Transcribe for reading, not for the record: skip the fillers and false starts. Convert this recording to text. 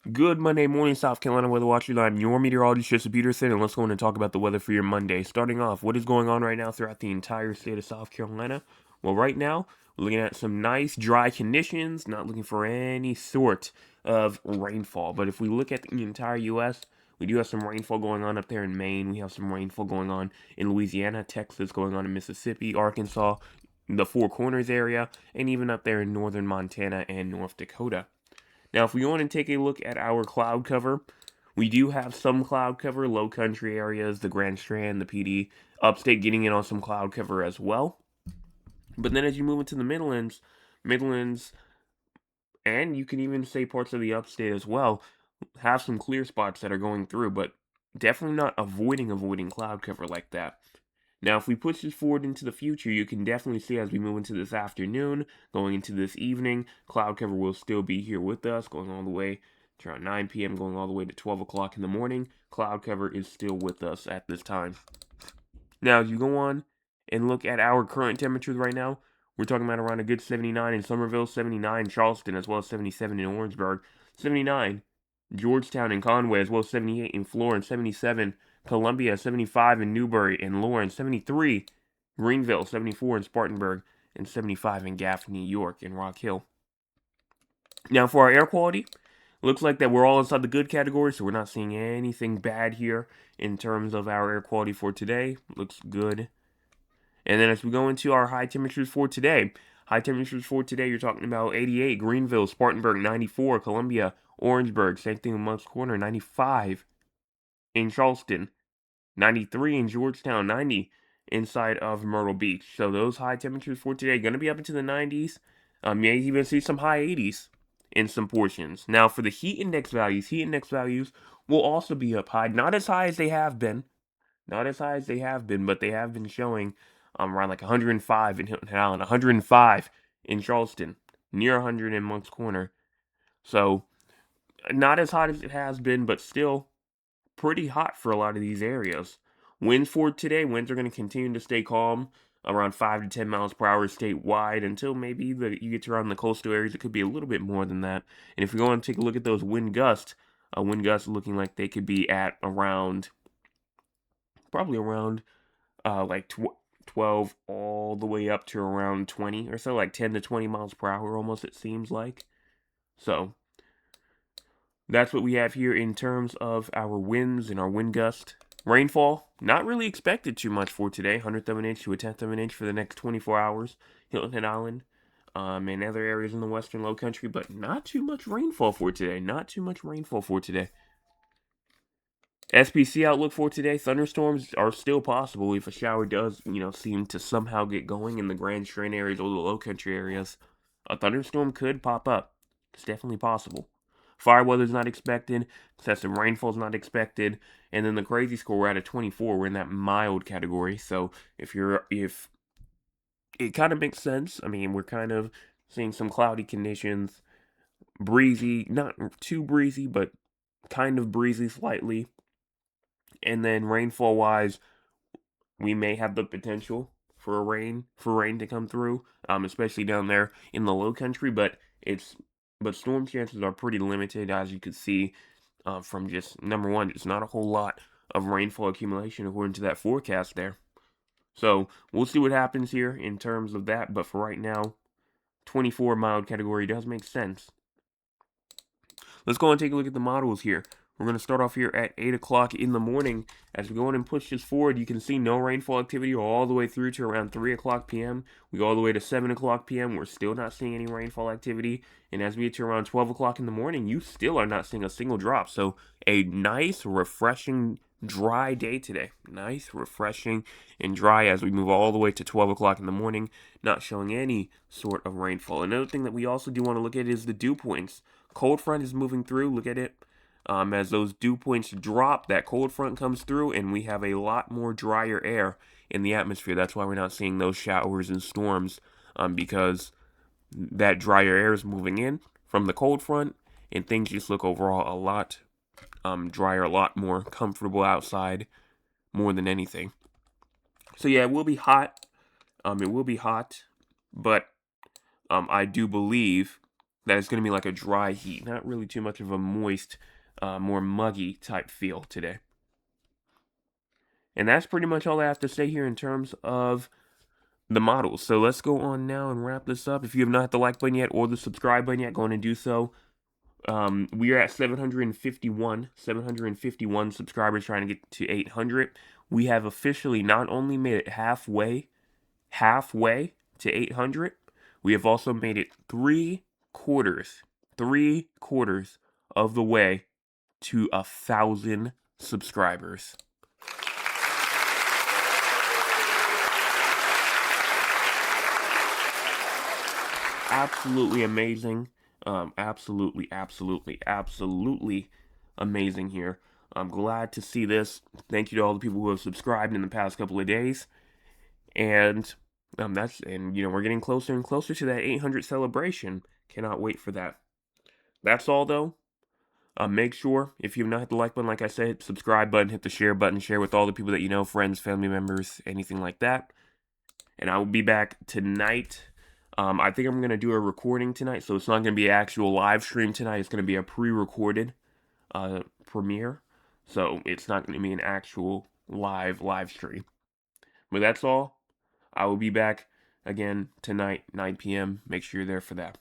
Good Monday morning, South Carolina weather watcher. I'm your meteorologist, Joseph Peterson, and let's go in and talk about the weather for your Monday. Starting off, what is going on right now throughout the entire state of South Carolina? Well, right now, we're looking at some nice dry conditions, not looking for any sort of rainfall. But if we look at the entire U.S., we do have some rainfall going on up there in Maine. We have some rainfall going on in Louisiana, Texas, going on in Mississippi, Arkansas, the Four Corners area, and even up there in northern Montana and North Dakota. Now, if we go in and take a look at our cloud cover, we do have some cloud cover, low country areas, the Grand Strand, the PD, upstate getting in on some cloud cover as well. But then as you move into the Midlands, and you can even say parts of the upstate as well, have some clear spots that are going through, but definitely not avoiding cloud cover like that. Now, if we push this forward into the future, you can definitely see as we move into this afternoon, going into this evening, cloud cover will still be here with us, going all the way to around 9 p.m., going all the way to 12 o'clock in the morning. Cloud cover is still with us at this time. Now, as you go on and look at our current temperatures right now, we're talking about around a good 79 in Somerville, 79 in Charleston, as well as 77 in Orangeburg, 79 Georgetown and Conway, as well as 78 in Florence, 77 Columbia, 75 in Newbury and Lawrence, 73 Greenville, 74 in Spartanburg, and 75 in Gaffney, New York, and Rock Hill. Now, for our air quality, looks like that we're all inside the good category, so we're not seeing anything bad here in terms of our air quality for today. Looks good. And then as we go into our high temperatures for today, you're talking about 88 Greenville, Spartanburg, 94 Columbia, Orangeburg, same thing in Moncks Corner, 95 in Charleston, 93 in Georgetown, 90 inside of Myrtle Beach. So those high temperatures for today going to be up into the 90s. May even see some high 80s in some portions. Now for the heat index values will also be up high, not as high as they have been, but they have been showing around like 105 in Hilton Head Island, 105 in Charleston, near 100 in Moncks Corner. So not as hot as it has been, but still pretty hot for a lot of these areas. Winds for today, winds are going to continue to stay calm, around 5 to 10 miles per hour statewide until maybe you get to around the coastal areas. It could be a little bit more than that. And if we go and take a look at those wind gusts looking like they could be at probably around like 12 all the way up to around 20 or so, like 10 to 20 miles per hour almost, it seems like. So that's what we have here in terms of our winds and our wind gust. Rainfall, not really expected too much for today. 100th of an inch to a 10th of an inch for the next 24 hours. Hilton Head Island and other areas in the western low country, but not too much rainfall for today. SPC outlook for today, thunderstorms are still possible if a shower does, seem to somehow get going in the Grand Strand areas or the low country areas. A thunderstorm could pop up. It's definitely possible. Fire weather's not expected. Excessive rainfall's not expected. And then the crazy score, we're at a 24. We're in that mild category. So if it kind of makes sense. I mean, we're kind of seeing some cloudy conditions, breezy, not too breezy, but kind of breezy slightly. And then rainfall wise, we may have the potential for rain to come through, especially down there in the low country. But storm chances are pretty limited, as you could see from just number one. It's not a whole lot of rainfall accumulation according to that forecast there. So we'll see what happens here in terms of that. But for right now, 24 mild category does make sense. Let's go and take a look at the models here. We're going to start off here at 8 o'clock in the morning. As we go in and push this forward, you can see no rainfall activity all the way through to around 3 o'clock p.m. We go all the way to 7 o'clock p.m. We're still not seeing any rainfall activity. And as we get to around 12 o'clock in the morning, you still are not seeing a single drop. So a nice, refreshing, dry day today. Nice, refreshing, and dry as we move all the way to 12 o'clock in the morning, not showing any sort of rainfall. Another thing that we also do want to look at is the dew points. Cold front is moving through. Look at it. As those dew points drop, that cold front comes through, and we have a lot more drier air in the atmosphere. That's why we're not seeing those showers and storms, because that drier air is moving in from the cold front, and things just look overall a lot drier, a lot more comfortable outside, more than anything. So yeah, it will be hot. But I do believe that it's going to be like a dry heat, not really too much of a moist, more muggy type feel today. And that's pretty much all I have to say here in terms of the models. So let's go on now and wrap this up. If you have not hit the like button yet or the subscribe button yet, go on and do so. We are at 751 subscribers, trying to get to 800. We have officially not only made it halfway to 800, we have also made it three quarters of the way to 1,000 subscribers. Absolutely amazing. Absolutely amazing here. I'm glad to see this. Thank you to all the people who have subscribed in the past couple of days. And we're getting closer and closer to that 800 celebration. Cannot wait for that. That's all though. Make sure, if you've not hit the like button, like I said, subscribe button, hit the share button, share with all the people that you know, friends, family members, anything like that. And I will be back tonight. I think I'm going to do a recording tonight, so it's not going to be an actual live stream tonight. It's going to be a pre-recorded premiere, so it's not going to be an actual live stream. But that's all. I will be back again tonight, 9 p.m. Make sure you're there for that.